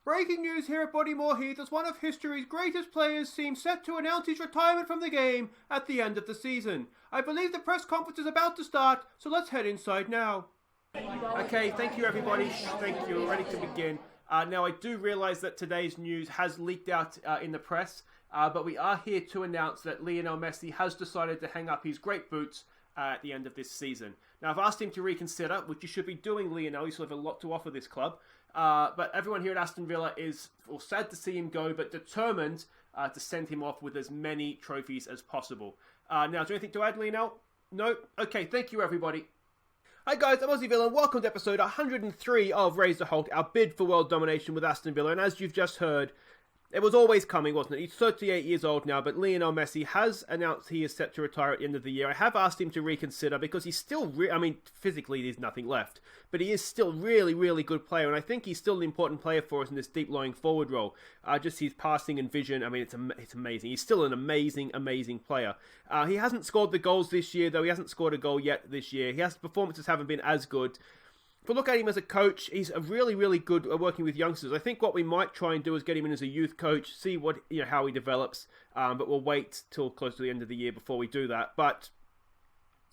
Breaking news here at Bodymoor Heath as one of history's greatest players seems set to announce his retirement from the game at the end of the season. I believe the press conference is about to start, so let's head inside now. Okay, thank you everybody. Thank you. We're ready to begin. Now I do realise that today's news has leaked out in the press, but we are here to announce that Lionel Messi has decided to hang up his great boots at the end of this season. Now I've asked him to reconsider, which you should be doing, Lionel. You still have a lot to offer this club. But everyone here at Aston Villa is sad to see him go, but determined to send him off with as many trophies as possible. Now, is there anything to add, Lionel? No? Okay, thank you, everybody. Hi guys, I'm Aussie Villa, and welcome to episode 103 of Raise the Holte, our bid for world domination with Aston Villa. And as you've just heard, it was always coming, wasn't it? He's 38 years old now, but Lionel Messi has announced he is set to retire at the end of the year. I have asked him to reconsider because he's still, physically there's nothing left, but he is still really good player, and I think he's still an important player for us in this deep-lying forward role. Just his passing and vision, it's amazing. He's still an amazing player. He hasn't scored the goals this year, though. He hasn't scored a goal yet this year. His performances haven't been as good. If we look at him as a coach, he's a really good at working with youngsters. I think what we might try and do is get him in as a youth coach, see how he develops, but we'll wait till close to the end of the year before we do that. But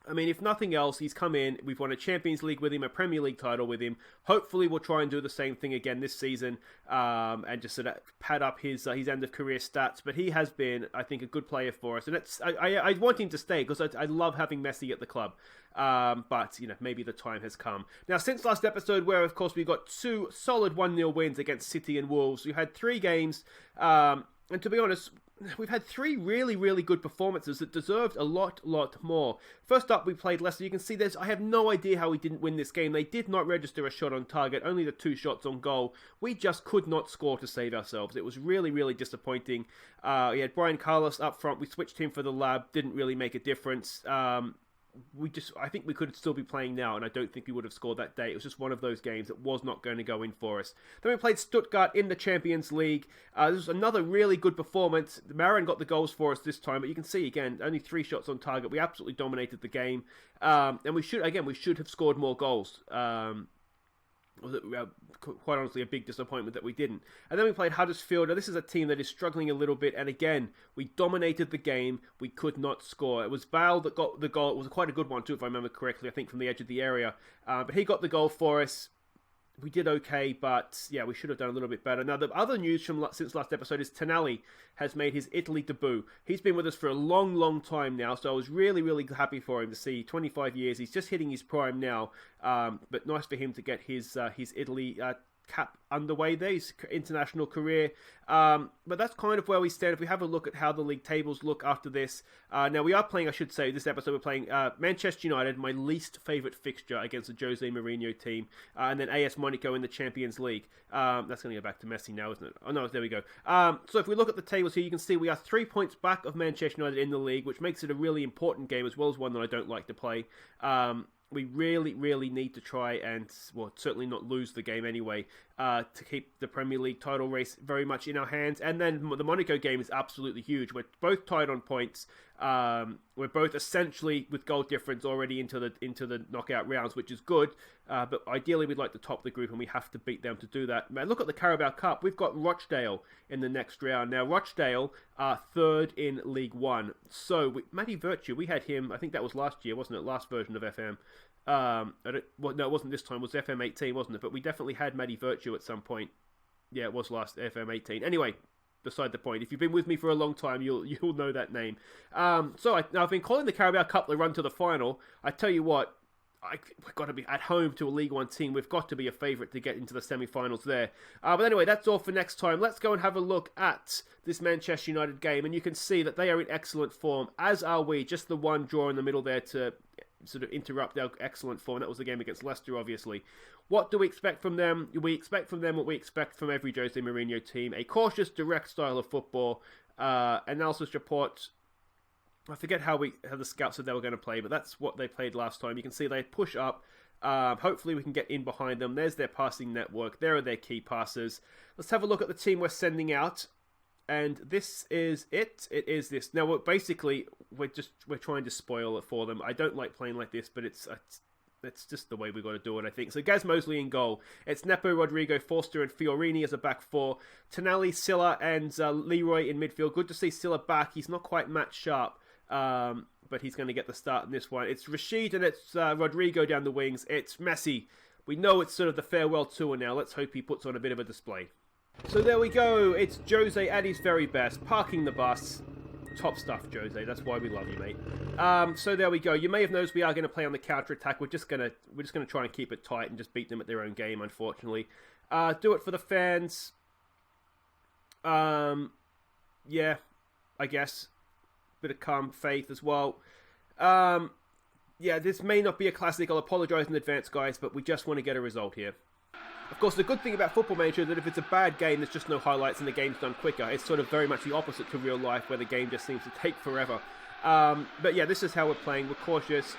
if nothing else, he's come in, we've won a Champions League with him, a Premier League title with him. Hopefully we'll try and do the same thing again this season, and just sort of pad up his end of career stats. But he has been, I think, a good player for us, and I want him to stay because I love having Messi at the club. But maybe the time has come. Now, since last episode, where of course we got two solid 1-0 wins against City and Wolves, we had 3 games, and to be honest, we've had 3 really good performances that deserved a lot more. First up, we played Leicester. You can see I have no idea how we didn't win this game. They did not register a shot on target, only the 2 shots on goal. We just could not score to save ourselves. It was really disappointing. We had Brian Carlos up front. We switched him for the lab. Didn't really make a difference. I think we could still be playing now, and I don't think we would have scored that day. It was just one of those games that was not going to go in for us. Then we played Stuttgart in the Champions League. This was another really good performance. Marin got the goals for us this time, but you can see, again, only 3 shots on target. We absolutely dominated the game, and we should have scored more goals. Quite honestly, a big disappointment that we didn't. And then we played Huddersfield. Now, this is a team that is struggling a little bit, and again, we dominated the game. We could not score. It was Bale that got the goal. It was quite a good one too, if I remember correctly, I think from the edge of the area. But he got the goal for us. We did okay, but yeah, we should have done a little bit better. Now, the other news from since last episode is Tonali has made his Italy debut. He's been with us for a long time now, so I was really happy for him to see 25 years. He's just hitting his prime now, but nice for him to get his Italy cap underway there, his international career. But that's kind of where we stand. If we have a look at how the league tables look after this, now we are playing, I should say, this episode we're playing Manchester United, my least favourite fixture against the Jose Mourinho team, and then AS Monaco in the Champions League. That's going to go back to Messi now, isn't it? Oh no, there we go. So if we look at the tables here, you can see we are 3 points back of Manchester United in the league, which makes it a really important game, as well as one that I don't like to play. We really need to try and, certainly not lose the game anyway, to keep the Premier League title race very much in our hands. And then the Monaco game is absolutely huge. We're both tied on points. We're both essentially with goal difference already into the knockout rounds, which is good. But ideally, we'd like to top the group, and we have to beat them to do that. Man, look at the Carabao Cup. We've got Rochdale in the next round. Now, Rochdale are 3rd in League One. So, Matty Virtue, we had him, I think that was last year, wasn't it? Last version of FM. No, it wasn't this time. It was FM18, wasn't it? But we definitely had Matty Virtue at some point. Yeah, it was last FM18. Anyway, beside the point. If you've been with me for a long time, you'll know that name. So I've been calling the Carabao Cup the run to the final. I tell you what, we've got to be at home to a League One team. We've got to be a favourite to get into the semi-finals there. But anyway, that's all for next time. Let's go and have a look at this Manchester United game, and you can see that they are in excellent form, as are we. Just the one draw in the middle there to sort of interrupt our excellent form. That was the game against Leicester, obviously. What do we expect from them? We expect from them what we expect from every Jose Mourinho team. A cautious, direct style of football. Analysis report, I forget how the scouts said they were going to play, but that's what they played last time. You can see they push up. Hopefully we can get in behind them. There's their passing network. There are their key passes. Let's have a look at the team we're sending out. And this is it. It is this. Now, we're trying to spoil it for them. I don't like playing like this, but it's It's just the way we've got to do it, I think. So Gaz Mosley in goal. It's Nepo, Rodrigo, Forster and Fiorini as a back four. Tonali, Silla and Leroy in midfield. Good to see Silla back. He's not quite match sharp, but he's going to get the start in this one. It's Rashid and it's Rodrigo down the wings. It's Messi. We know it's sort of the farewell tour now. Let's hope he puts on a bit of a display. So there we go. It's Jose at his very best. Parking the bus. Top stuff, Jose. That's why we love you, mate. So there we go. You may have noticed we are going to play on the counter-attack. We're just gonna try and keep it tight and just beat them at their own game, unfortunately. Do it for the fans. Yeah, I guess. Bit of calm faith as well. Yeah, this may not be a classic. I'll apologise in advance, guys, but we just want to get a result here. Of course, the good thing about Football Manager is that if it's a bad game, there's just no highlights and the game's done quicker. It's sort of very much the opposite to real life, where the game just seems to take forever. But yeah, this is how we're playing. We're cautious,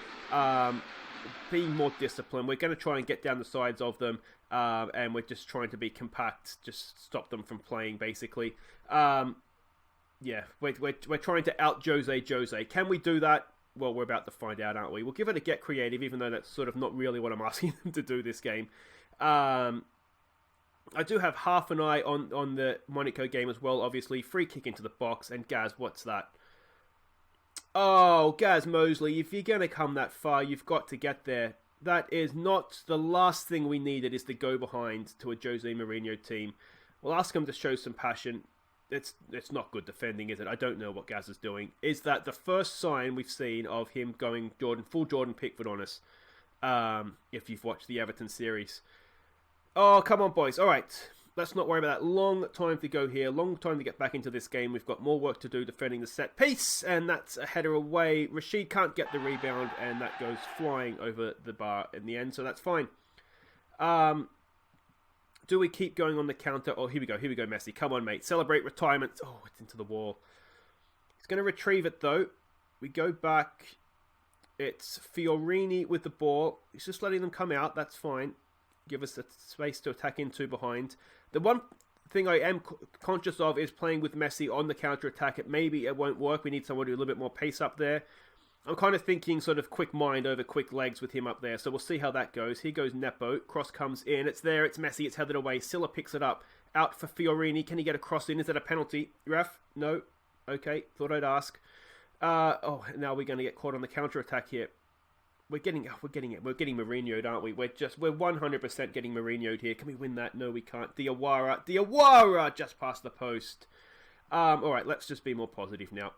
being more disciplined. We're going to try and get down the sides of them, and we're just trying to be compact, just stop them from playing, basically. Yeah, we're trying to out Jose. Can we do that? Well, we're about to find out, aren't we? We'll give it a get creative, even though that's sort of not really what I'm asking them to do this game. I do have half an eye on the Monaco game as well, obviously. Free kick into the box, and Gaz, what's that? Oh, Gaz Mosley, if you're going to come that far, you've got to get there. That is not the last thing we needed, is to go behind to a Jose Mourinho team. We'll ask him to show some passion. It's not good defending, is it? I don't know what Gaz is doing. Is that the first sign we've seen of him going full Jordan Pickford on us? If you've watched the Everton series. Oh, come on, boys. All right. Let's not worry about that. Long time to go here. Long time to get back into this game. We've got more work to do defending the set piece. And that's a header away. Rashid can't get the rebound. And that goes flying over the bar in the end. So that's fine. Do we keep going on the counter? Oh, here we go. Here we go, Messi. Come on, mate. Celebrate retirement. Oh, it's into the wall. He's going to retrieve it, though. We go back. It's Fiorini with the ball. He's just letting them come out. That's fine. Give us the space to attack into behind. The one thing I am conscious of is playing with Messi on the counter-attack. Maybe it won't work. We need someone to do a little bit more pace up there. I'm kind of thinking sort of quick mind over quick legs with him up there. So we'll see how that goes. Here goes Nepo. Cross comes in. It's there. It's Messi. It's headed away. Silla picks it up. Out for Fiorini. Can he get a cross in? Is that a penalty? Ref? No. Okay. Thought I'd ask. Oh, now we're going to get caught on the counter-attack here. We're getting Mourinho'd, aren't we? We're 100% getting Mourinho'd here. Can we win that? No, we can't. Diawara just past the post. All right, let's just be more positive now.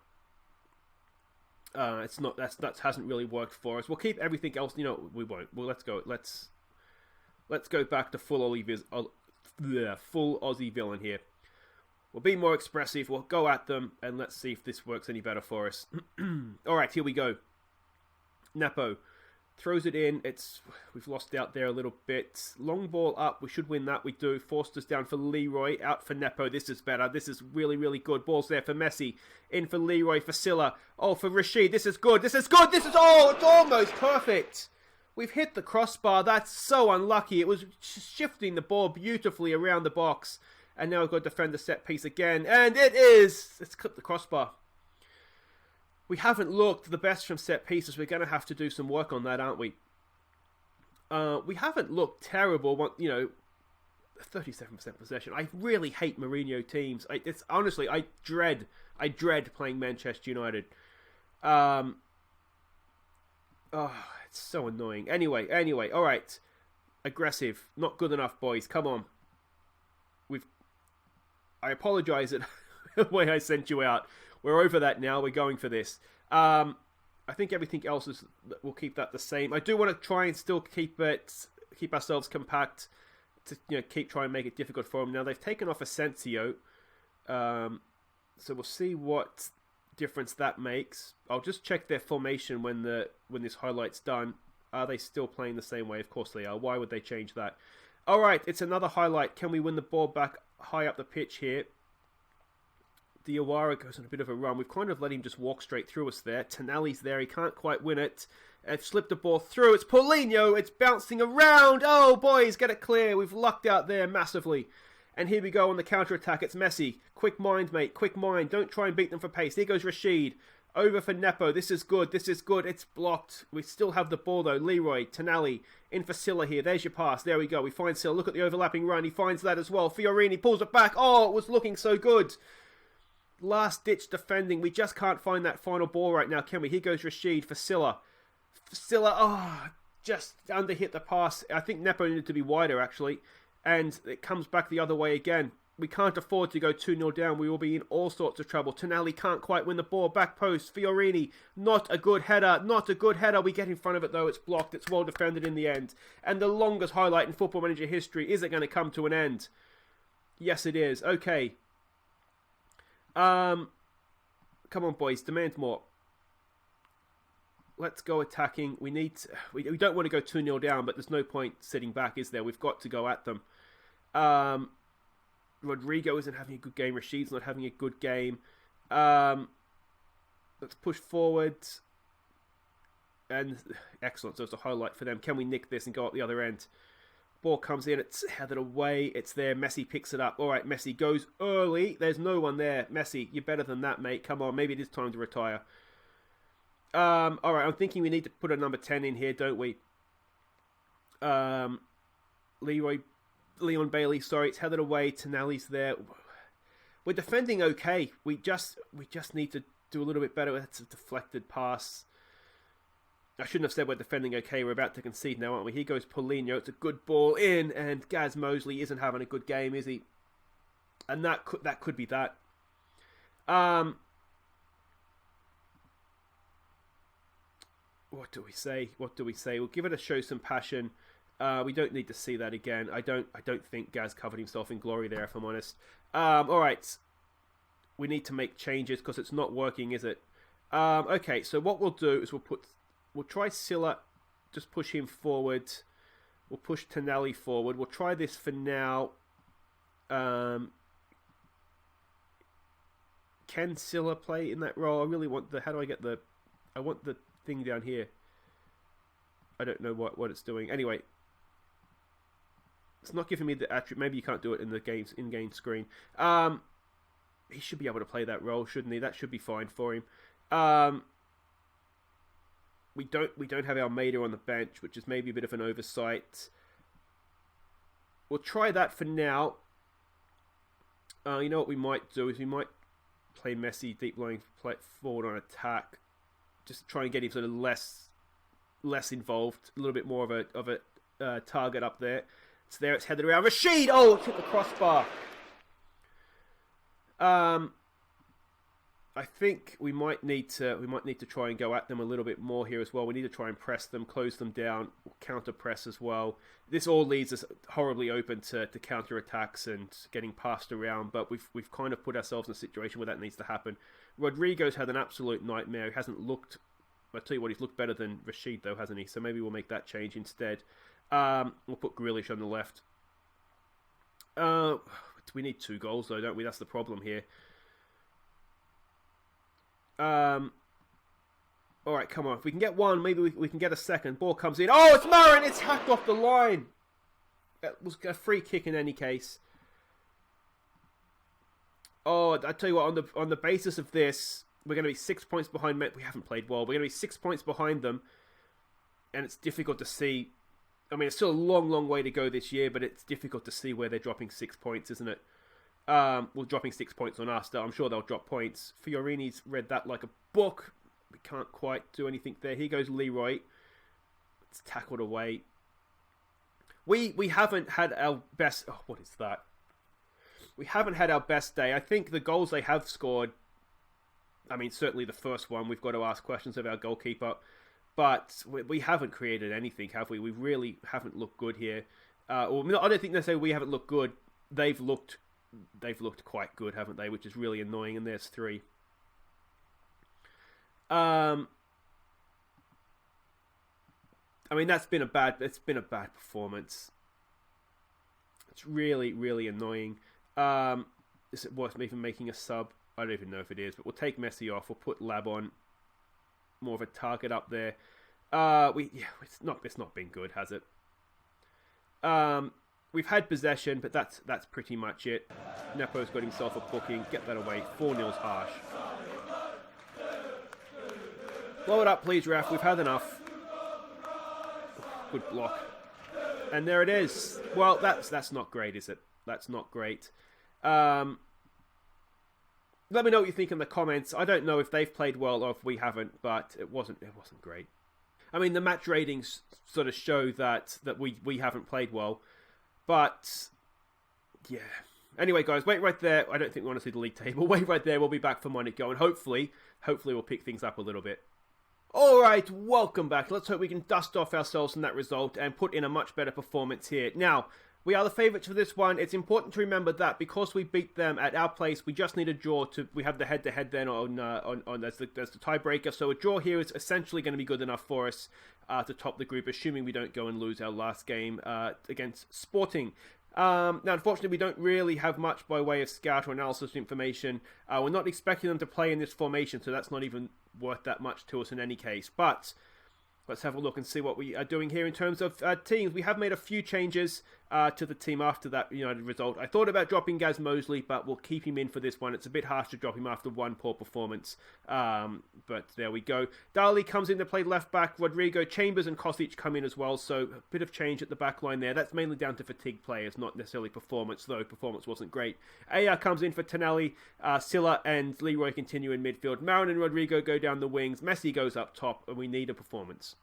It's not that hasn't really worked for us. We'll keep everything else. You know, we won't. Well, let's go. Let's go back to full Aussie villain here. We'll be more expressive. We'll go at them, and let's see if this works any better for us. All right, here we go. Nepo throws it in. We've lost out there a little bit. Long ball up. We should win that. We do. Forster's down for Leroy. Out for Nepo. This is better. This is really, really good. Ball's there for Messi. In for Leroy. For Silla. Oh, for Rashid. This is good. This is good. It's almost perfect. We've hit the crossbar. That's so unlucky. It was shifting the ball beautifully around the box. And now we've got to defend the set piece again. And it is. Let's clip the crossbar. We haven't looked the best from set pieces. We're going to have to do some work on that, aren't we? We haven't looked terrible. 37% possession. I really hate Mourinho teams. Honestly, I dread playing Manchester United. Oh, it's so annoying. Anyway, all right. Aggressive. Not good enough, boys. Come on. I apologise that the way I sent you out. We're over that now. We're going for this. I think everything else we'll keep that the same. I do want to try and still keep ourselves compact to keep trying to make it difficult for them. Now they've taken off Asensio, so we'll see what difference that makes. I'll just check their formation when this highlight's done. Are they still playing the same way? Of course they are. Why would they change that? All right, it's another highlight. Can we win the ball back high up the pitch here? Diawara goes on a bit of a run. We've kind of let him just walk straight through us there. Tonali's there. He can't quite win it. They've slipped the ball through. It's Paulinho. It's bouncing around. Oh, boys, get it clear. We've lucked out there massively. And here we go on the counter-attack. It's Messi. Quick mind, mate. Quick mind. Don't try and beat them for pace. Here goes Rashid. Over for Nepo. This is good. This is good. It's blocked. We still have the ball, though. Leroy, Tonali, in for Silla here. There's your pass. There we go. We find Silla. Look at the overlapping run. He finds that as well. Fiorini pulls it back. Oh, it was looking so good. Last-ditch defending. We just can't find that final ball right now, can we? Here goes Rashid for Silla. Silla, oh, just under-hit the pass. I think Nepo needed to be wider, actually. And it comes back the other way again. We can't afford to go 2-0 down. We will be in all sorts of trouble. Tonali can't quite win the ball. Back post. Fiorini. Not a good header. Not a good header. We get in front of it, though. It's blocked. It's well defended in the end. And the longest highlight in Football Manager history. Is it going to come to an end? Yes, it is. Okay. Come on, boys. Demand more. Let's go attacking. We don't want to go 2-0 down, but there's no point sitting back, is there? We've got to go at them. Rodrigo isn't having a good game. Rashid's not having a good game. Let's push forward. And excellent. So it's a highlight for them. Can we nick this and go up the other end? Ball comes in. It's headed away. It's there. Messi picks it up. All right, Messi goes early. There's no one there. Messi, you're better than that, mate. Come on. Maybe it is time to retire. All right, I'm thinking we need to put a number 10 in here, don't we? Leon Bailey, sorry, it's headed away. Tonali's there. We're defending okay. We just need to do a little bit better. That's a deflected pass. I shouldn't have said we're defending okay. We're about to concede now, aren't we? Here goes Paulinho. It's a good ball in, and Gaz Mosley isn't having a good game, is he? And that could be that. What do we say? What do we say? We'll give it a show some passion. We don't need to see that again. I don't think Gaz covered himself in glory there, if I'm honest. All right. We need to make changes because it's not working, is it? Okay, so what we'll do is we'll try Silla, just push him forward. We'll push Tonali forward. We'll try this for now. Can Silla play in that role? I really want how do I get I want the thing down here. I don't know what it's doing. Anyway, it's not giving me the attribute. Maybe you can't do it in the in-game screen. He should be able to play that role, shouldn't he? That should be fine for him. We don't have Almeida on the bench, which is maybe a bit of an oversight. We'll try that for now. You know what we might do is we might play Messi deep lying forward on attack. Just try and get him sort of less involved, a little bit more of a target up there. It's there. It's headed around. Rashid. Oh, it hit the crossbar. I think we might need to try and go at them a little bit more here as well. We need to try and press them, close them down, counter press as well. This all leaves us horribly open to counter attacks and getting passed around. But we've kind of put ourselves in a situation where that needs to happen. Rodrigo's had an absolute nightmare. He hasn't looked. I'll tell you what, he's looked better than Rashid though, hasn't he? So maybe we'll make that change instead. We'll put Grealish on the left. We need 2 goals though, don't we? That's the problem here. Alright, come on. If we can get one, maybe we can get a second. Ball comes in. Oh, it's Marin! It's hacked off the line! That was a free kick in any case. Oh, I tell you what, on the basis of this, we're going to be 6 points behind. We haven't played well. We're going to be 6 points behind them. And it's difficult to see. I mean, it's still a long, long way to go this year, but it's difficult to see where they're dropping 6 points, isn't it? Well, dropping 6 points on us. I'm sure they'll drop points. Fiorini's read that like a book. We can't quite do anything there. Here goes Leroy. It's tackled away. We haven't had our best... Oh, what is that? We haven't had our best day. I think the goals they have scored... I mean, certainly the first one, we've got to ask questions of our goalkeeper. But we haven't created anything, have we? We really haven't looked good here. I don't think necessarily we haven't looked good. They've looked quite good, haven't they? Which is really annoying. And there's 3. I mean, it's been a bad performance. It's really, really annoying. Is it worth even making a sub? I don't even know if it is, but we'll take Messi off. We'll put Lab on. More of a target up there. It's not been good, has it? We've had possession, but that's pretty much it. Nepo's got himself a booking. Get that away. 4-0's harsh. Blow it up, please, ref. We've had enough. Good block. And there it is. Well, that's not great, is it? That's not great. Let me know what you think in the comments. I don't know if they've played well or if we haven't, but it wasn't great. I mean, the match ratings sort of show that we haven't played well, but yeah. Anyway, guys, wait right there. I don't think we want to see the league table. Wait right there. We'll be back for Monaco, and hopefully we'll pick things up a little bit. Alright, welcome back. Let's hope we can dust off ourselves from that result and put in a much better performance here. Now, we are the favourites for this one. It's important to remember that because we beat them at our place, we just need a draw we have the head-to-head then on as the tiebreaker. So a draw here is essentially going to be good enough for us to top the group, assuming we don't go and lose our last game against Sporting. Now, unfortunately, we don't really have much by way of scout or analysis information. We're not expecting them to play in this formation, so that's not even worth that much to us in any case. But let's have a look and see what we are doing here in terms of teams. We have made a few changes to the team after that United result. I thought about dropping Gaz Mosley, but we'll keep him in for this one. It's a bit harsh to drop him after one poor performance. But there we go. Dali comes in to play left back. Rodrigo, Chambers and Kostic come in as well. So a bit of change at the back line there. That's mainly down to fatigue players, not necessarily performance, though performance wasn't great. Aya comes in for Tonelli. Silla and Leroy continue in midfield. Marin and Rodrigo go down the wings. Messi goes up top, and we need a performance.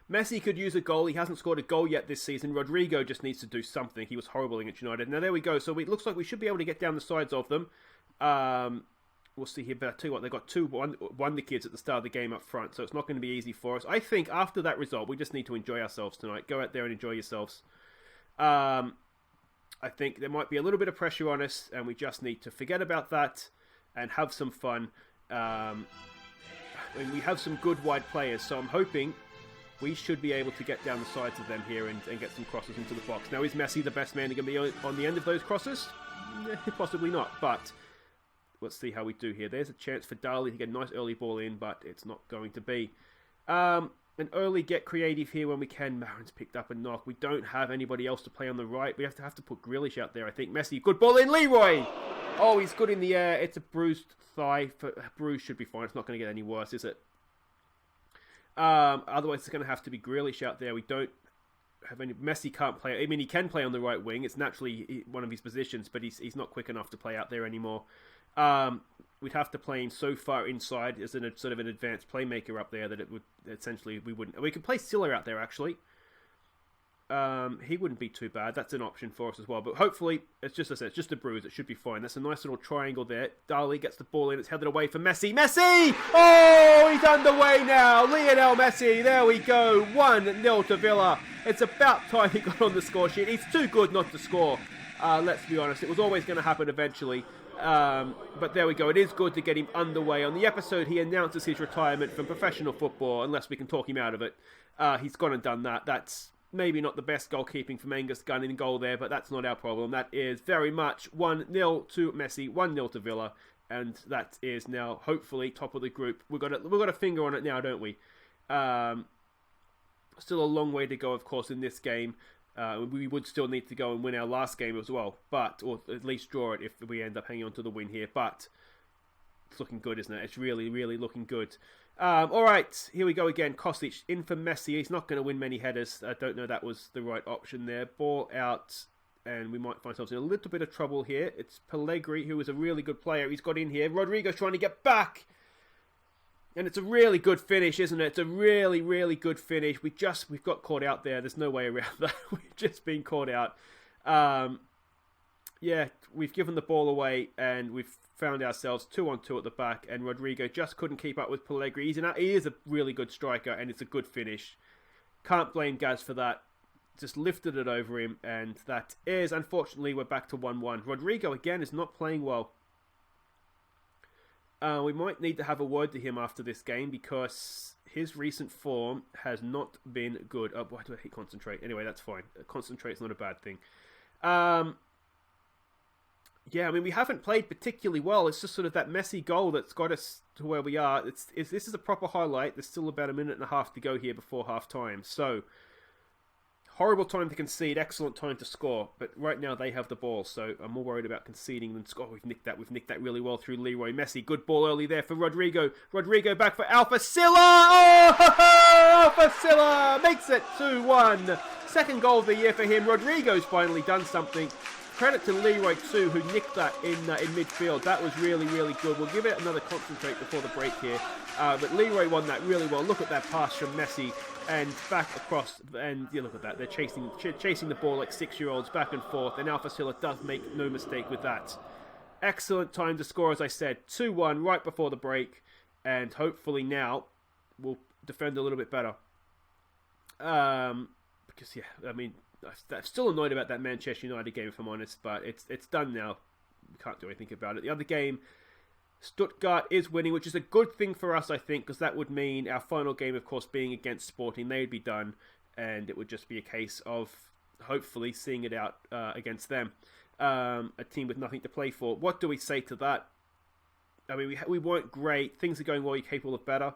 Messi could use a goal. He hasn't scored a goal yet this season. Rodrigo just needs to do something. He was horrible against United. Now, there we go. So it looks like we should be able to get down the sides of them. We'll see here. But I tell you what, they got one the kids at the start of the game up front, so it's not going to be easy for us. I think after that result, we just need to enjoy ourselves tonight. Go out there and enjoy yourselves. I think there might be a little bit of pressure on us, and we just need to forget about that and have some fun. And we have some good wide players, so I'm hoping we should be able to get down the sides of them here and get some crosses into the box. Now, is Messi the best man to be on the end of those crosses? Possibly not, but let's see how we do here. There's a chance for Dali to get a nice early ball in, but it's not going to be. An early get creative here when we can. Marin's picked up a knock. We don't have anybody else to play on the right. We have to put Grealish out there, I think. Messi, good ball in. Leroy! Oh, he's good in the air. It's a bruised thigh. Bruise should be fine. It's not going to get any worse, is it? Otherwise, it's going to have to be Grealish out there. We don't have any. Messi can't play. I mean, he can play on the right wing. It's naturally one of his positions, but he's not quick enough to play out there anymore. We'd have to play him so far inside as a sort of an advanced playmaker up there that it would essentially we wouldn't. We could play Silla out there actually. He wouldn't be too bad. That's an option for us as well. But hopefully, it's just as I said, it's just a bruise. It should be fine. That's a nice little triangle there. Dali gets the ball in. It's headed away for Messi. Messi! Oh, he's underway now. Lionel Messi. There we go. 1-0 to Villa. It's about time he got on the score sheet. He's too good not to score. Let's be honest. It was always going to happen eventually. But there we go. It is good to get him underway. On the episode, he announces his retirement from professional football, unless we can talk him out of it. He's gone and done that. That's maybe not the best goalkeeping from Angus Gunn in goal there, but that's not our problem. That is very much 1-0 to Messi, 1-0 to Villa, and that is now hopefully top of the group. We've got a finger on it now, don't we? Still a long way to go, of course, in this game. We would still need to go and win our last game as well, or at least draw it if we end up hanging on to the win here. But it's looking good, isn't it? It's really, really looking good. All right, here we go again. Kostic in for Messi. He's not going to win many headers. I don't know that was the right option there. Ball out, and we might find ourselves in a little bit of trouble here. It's Pellegrini, who is a really good player. He's got in here. Rodrigo's trying to get back. And it's a really good finish, isn't it? It's a really, really good finish. We've got caught out there. There's no way around that. We've just been caught out. Yeah, we've given the ball away, and we've found ourselves 2-on-2 at the back, and Rodrigo just couldn't keep up with Pellegrini. He is a really good striker, and it's a good finish. Can't blame Gaz for that. Just lifted it over him, and that is, unfortunately, we're back to 1-1. Rodrigo, again, is not playing well. We might need to have a word to him after this game, because his recent form has not been good. Oh, why do I hate concentrate? Anyway, that's fine. Concentrate's not a bad thing. Yeah, I mean, we haven't played particularly well. It's just sort of that messy goal that's got us to where we are. This is a proper highlight. There's still about a minute and a half to go here before half-time. So, Horrible time to concede, excellent time to score. But right now they have the ball, so I'm more worried about conceding than score. We've nicked that really well through Leroy Messi. Good ball early there for Rodrigo. Rodrigo back for Alpha Silla. Oh, Alpha Silla makes it 2-1. Second goal of the year for him. Rodrigo's finally done something. Credit to Leroy too, who nicked that in midfield. That was really, really good. We'll give it another concentrate before the break here. But Leroy won that really well. Look at that pass from Messi and back across. And you look at that. They're chasing the ball like 6-year-olds back and forth. And Alpha Silla does make no mistake with that. Excellent time to score, as I said. 2-1 right before the break. And hopefully now we'll defend a little bit better. Because, yeah, I mean, I'm still annoyed about that Manchester United game, if I'm honest, but it's done now. We can't do anything about it. The other game, Stuttgart is winning, which is a good thing for us, I think, because that would mean our final game, of course, being against Sporting, they'd be done, and it would just be a case of hopefully seeing it out against them. A team with nothing to play for. What do we say to that? I mean, we weren't great. Things are going well. You're capable of better.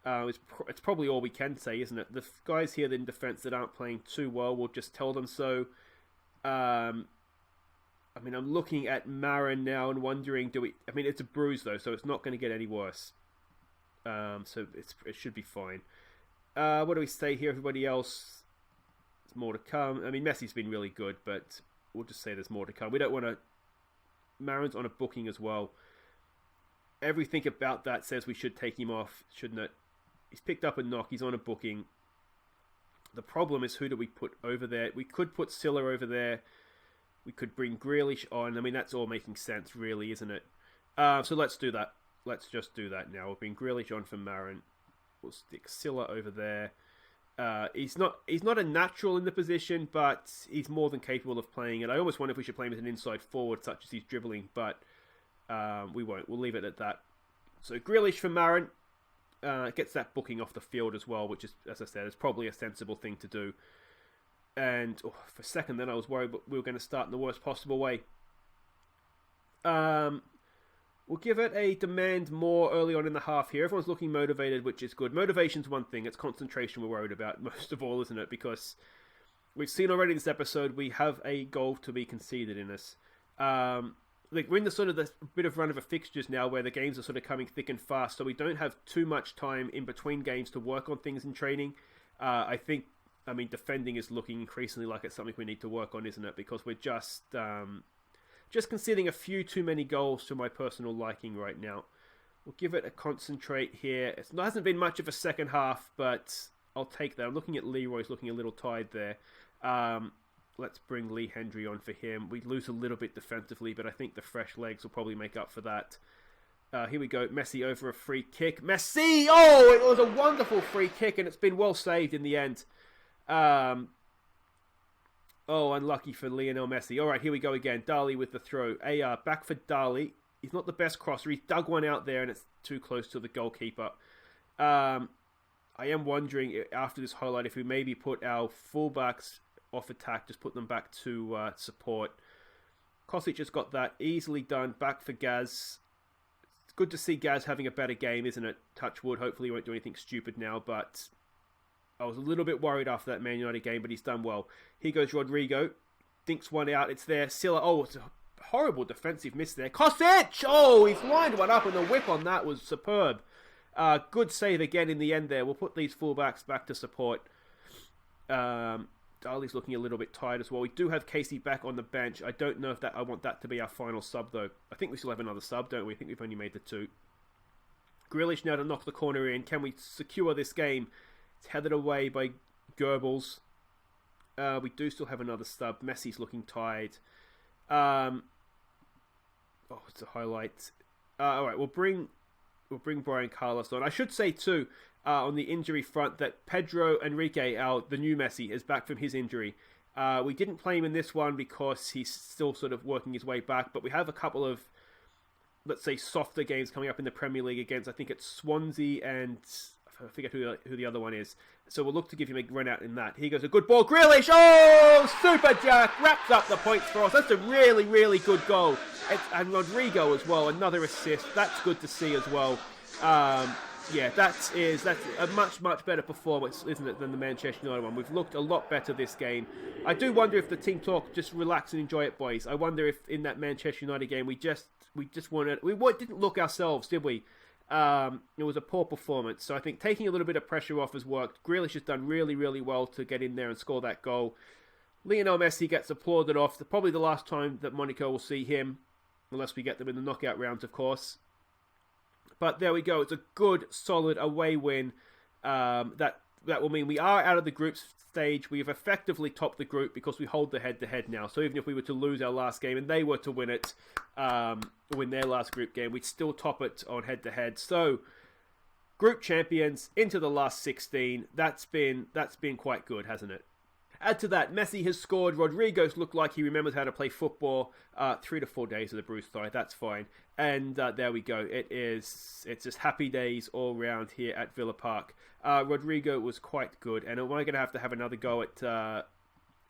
It's probably all we can say, isn't it? The guys here in defence that aren't playing too well, we'll just tell them so. I mean, I'm looking at Marin now and wondering, I mean, it's a bruise though, so it's not going to get any worse. So it should be fine. What do we say here? Everybody else, there's more to come. I mean, Messi's been really good, but we'll just say there's more to come. We don't want to... Marin's on a booking as well. Everything about that says we should take him off, shouldn't it? He's picked up a knock. He's on a booking. The problem is, who do we put over there? We could put Silla over there. We could bring Grealish on. I mean, that's all making sense, really, isn't it? So let's do that. Let's just do that now. We'll bring Grealish on for Marin. We'll stick Silla over there. He's not a natural in the position, but he's more than capable of playing it. I almost wonder if we should play him as an inside forward, such as he's dribbling, but we won't. We'll leave it at that. So Grealish for Marin. Gets that booking off the field as well, which is, as I said, is probably a sensible thing to do. And for a second then I was worried we were going to start in the worst possible way. We'll give it a demand more early on in the half here. Everyone's looking motivated, which is good. Motivation's one thing. It's concentration we're worried about most of all, isn't it? Because we've seen already this episode, we have a goal to be conceded in this. Like we're in the bit of run of a fixtures now where the games are sort of coming thick and fast, so we don't have too much time in between games to work on things in training. I mean, defending is looking increasingly like it's something we need to work on, isn't it? Because we're just conceding a few too many goals to my personal liking right now. We'll give it a concentrate here. It hasn't been much of a second half, but I'll take that. I'm looking at Leroy's looking a little tired there. Let's bring Lee Hendry on for him. We lose a little bit defensively, but I think the fresh legs will probably make up for that. Here we go. Messi over a free kick. Messi! Oh, it was a wonderful free kick, and it's been well saved in the end. Oh, unlucky for Lionel Messi. All right, here we go again. Dali with the throw. AR back for Dali. He's not the best crosser. He's dug one out there, and it's too close to the goalkeeper. I am wondering, after this highlight, if we maybe put our fullbacks off attack, just put them back to support. Kostic just got that easily done. Back for Gaz. It's good to see Gaz having a better game, isn't it? Touch wood. Hopefully he won't do anything stupid now, but I was a little bit worried after that Man United game, but he's done well. Here goes Rodrigo. Dinks one out. It's there. Silla. Oh, it's a horrible defensive miss there. Kostic! Oh, he's lined one up, and the whip on that was superb. Good save again in the end there. We'll put these fullbacks back to support. Dali's looking a little bit tired as well. We do have Casey back on the bench. I don't know if I want that to be our final sub, though. I think we still have another sub, don't we? I think we've only made the 2. Grealish now to knock the corner in. Can we secure this game? It's headed away by Goebbels. We do still have another sub. Messi's looking tired. Oh, it's a highlight. All right, we'll bring Brian Carlos on. I should say, too, on the injury front, that Pedro Enrique, the new Messi, is back from his injury. We didn't play him in this one because he's still sort of working his way back, but we have a couple of, let's say, softer games coming up in the Premier League against, I think it's Swansea and I forget who the other one is. So we'll look to give him a run out in that. Here goes a good ball. Grealish! Oh! Super Jack! Wraps up the points for us. That's a really, really good goal. And Rodrigo as well, another assist. That's good to see as well. Yeah, that's a much better performance, isn't it, than the Manchester United one? We've looked a lot better this game. I do wonder if the team talk, just relax and enjoy it, boys. I wonder if in that Manchester United game we didn't look ourselves, did we? It was a poor performance. So I think taking a little bit of pressure off has worked. Grealish has done really, really well to get in there and score that goal. Lionel Messi gets applauded off. Probably the last time that Monaco will see him, unless we get them in the knockout rounds, of course. But there we go. It's a good, solid away win. That will mean we are out of the group stage. We have effectively topped the group because we hold the head-to-head now. So even if we were to lose our last game and they were to win it, win their last group game, we'd still top it on head-to-head. So group champions into the last 16. That's been quite good, hasn't it? Add to that, Messi has scored. Rodrigo's looked like he remembers how to play football. 3 to 4 days of the bruised thigh, that's fine. And there we go. It's just happy days all round here at Villa Park. Rodrigo was quite good, and am I going to have another go at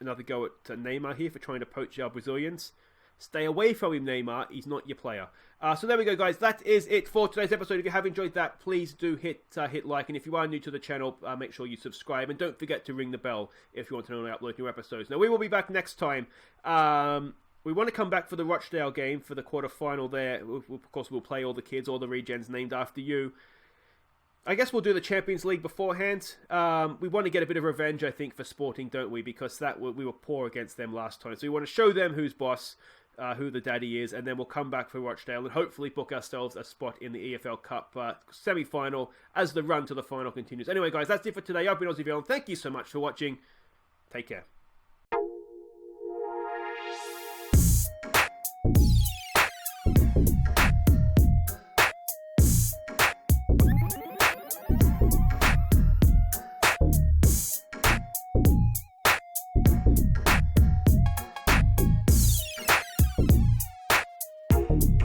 Neymar here for trying to poach our Brazilians? Stay away from him, Neymar. He's not your player. So there we go, guys. That is it for today's episode. If you have enjoyed that, please do hit like. And if you are new to the channel, make sure you subscribe. And don't forget to ring the bell if you want to know when I upload new episodes. Now, we will be back next time. We want to come back for the Rochdale game for the quarter-final there. Of course, we'll play all the kids, all the regens named after you. I guess we'll do the Champions League beforehand. We want to get a bit of revenge, I think, for Sporting, don't we? Because we were poor against them last time. So we want to show them who's boss. Who the daddy is, and then we'll come back for Rochdale and hopefully book ourselves a spot in the EFL Cup semi-final as the run to the final continues. Anyway, guys, that's it for today. I've been Aussie Villa, and thank you so much for watching. Take care.